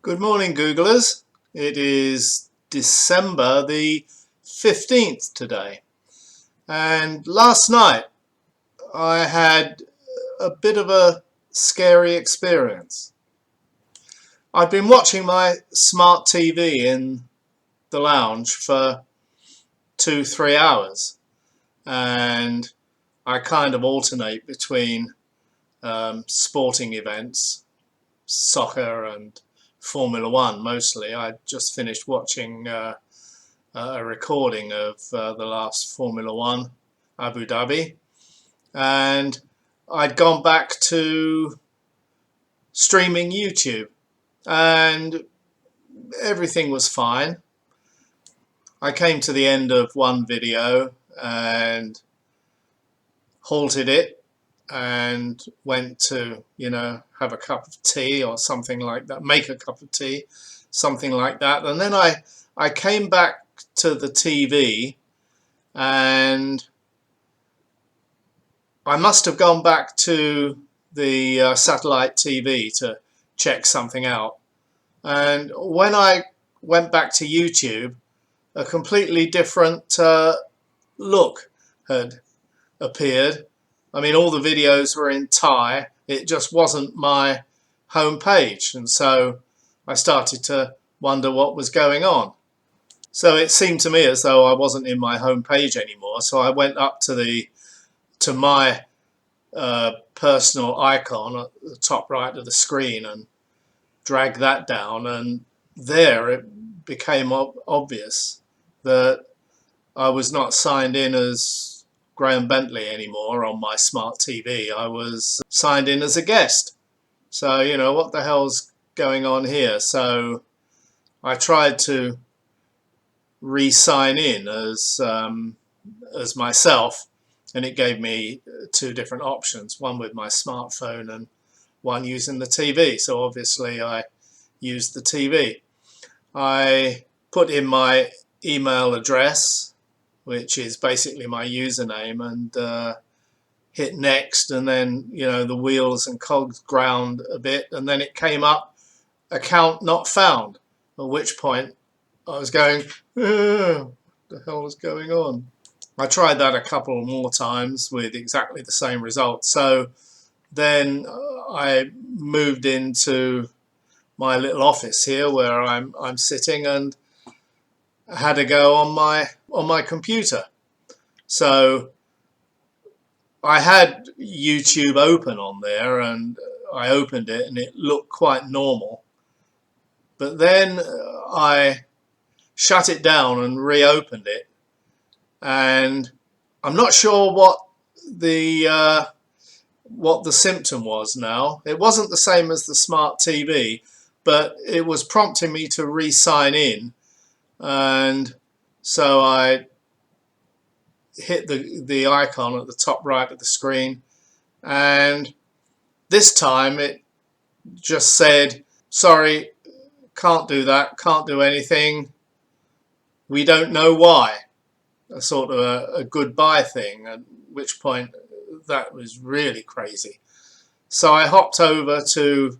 Good morning, Googlers. It is December the 15th today. And last night I had a bit of a scary experience. I'd been watching my smart TV in the lounge for 2-3 hours. And I kind of alternate between sporting events, soccer and Formula One mostly. I just finished watching a recording of the last Formula One, Abu Dhabi, and I'd gone back to streaming YouTube and everything was fine. I came to the end of one video and halted it and went to, have a cup of tea or something like that, make a cup of tea, something like that. And then I came back to the TV and I must have gone back to the satellite TV to check something out. And when I went back to YouTube, a completely different look had appeared. I mean, all the videos were in Thai. It just wasn't my home page. And so I started to wonder what was going on. So it seemed to me as though I wasn't in my home page anymore. So I went up to my personal icon at the top right of the screen and dragged that down. And there it became obvious that I was not signed in as Graham Bentley anymore on my smart TV. I was signed in as a guest. So, what the hell's going on here? So I tried to re-sign in as myself, and it gave me two different options, one with my smartphone and one using the TV. So obviously I used the TV. I put in my email address, which is basically my username, and hit next, and then the wheels and cogs ground a bit, and then it came up, account not found, at which point I was going, what the hell is going on? I tried that a couple more times with exactly the same result. So then I moved into my little office here where I'm sitting, and had to go on my computer. So I had YouTube open on there, and I opened it and it looked quite normal. But then I shut it down and reopened it, and I'm not sure what the symptom was now. It wasn't the same as the smart TV, but it was prompting me to re-sign in. And so I hit the icon at the top right of the screen, and this time it just said, sorry, can't do that, can't do anything, we don't know why. A sort of a goodbye thing, at which point that was really crazy. So I hopped over to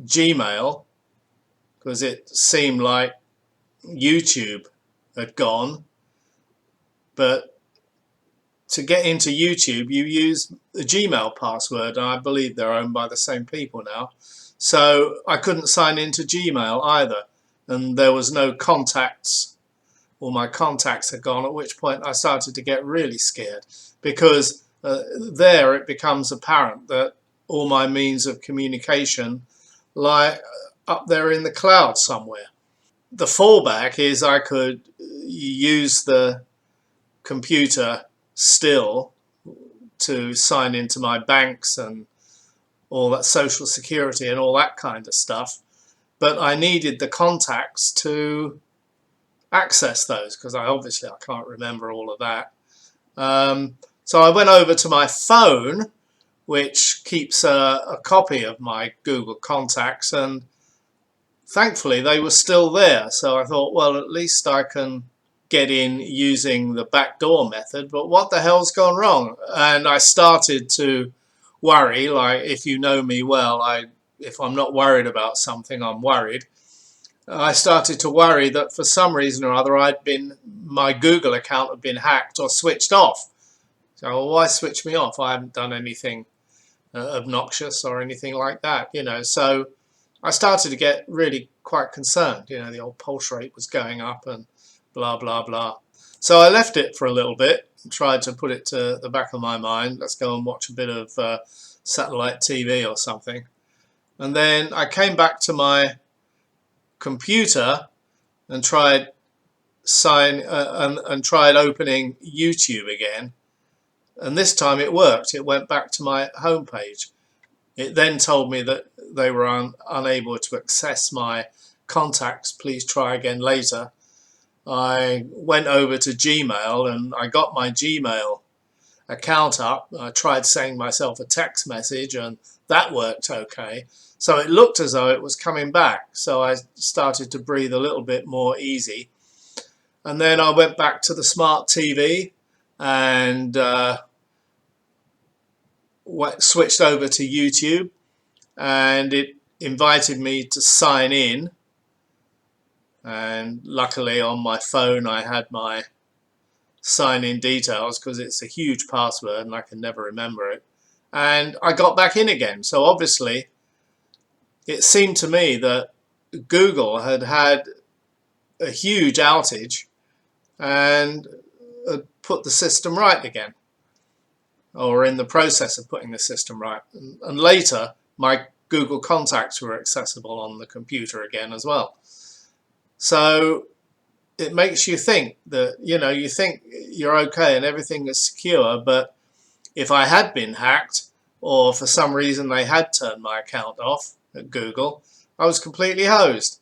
Gmail because it seemed like YouTube had gone, but to get into YouTube you use the Gmail password, and I believe they're owned by the same people now. So I couldn't sign into Gmail either, and there was no contacts. All my contacts had gone, at which point I started to get really scared, because there it becomes apparent that all my means of communication lie up there in the cloud somewhere. The fallback is I could use the computer still to sign into my banks and all that, social security and all that kind of stuff, but I needed the contacts to access those, because I can't remember all of that. So I went over to my phone, which keeps a copy of my Google contacts, and thankfully they were still there. So I thought, well, at least I can get in using the backdoor method, but what the hell's gone wrong? And I started to worry. Like, if you know me well, I if I'm not worried about something, I'm worried. I started to worry that for some reason or other my Google account had been hacked or switched off. So, well, why switch me off? I haven't done anything obnoxious or anything like that, you know. So I started to get really quite concerned. You know, the old pulse rate was going up and blah, blah, blah. So I left it for a little bit and tried to put it to the back of my mind. Let's go and watch a bit of satellite TV or something. And then I came back to my computer and tried tried opening YouTube again. And this time it worked. It went back to my home page. It then told me that they were unable to access my contacts. Please try again later. I went over to Gmail and I got my Gmail account up. I tried sending myself a text message and that worked okay. So it looked as though it was coming back. So I started to breathe a little bit more easy. And then I went back to the smart TV and switched over to YouTube, and it invited me to sign in. And luckily on my phone I had my sign-in details because it's a huge password and I can never remember it. And I got back in again. So obviously it seemed to me that Google had had a huge outage and had put the system right again, or in the process of putting the system right. And later my Google contacts were accessible on the computer again as well. So it makes you think that, you know, you think you're okay and everything is secure, but if I had been hacked or for some reason they had turned my account off at Google, I was completely hosed.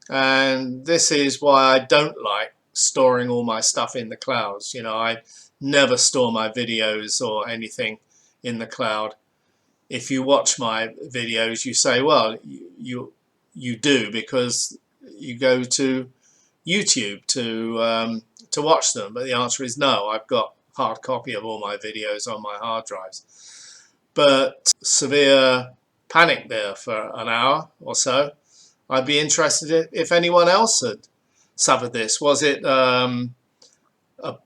And this is why I don't like storing all my stuff in the clouds. You know, I never store my videos or anything in the cloud. If you watch my videos, you say, well, you do because you go to YouTube to watch them. But the answer is no. I've got a hard copy of all my videos on my hard drives. But severe panic there for an hour or so. I'd be interested if anyone else had suffered this. Was it a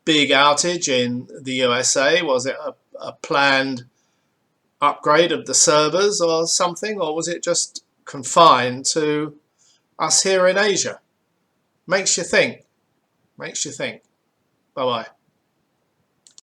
big outage in the USA? Was it a planned upgrade of the servers or something? Or was it just confined to us here in Asia? Makes you think. Makes you think. Bye-bye.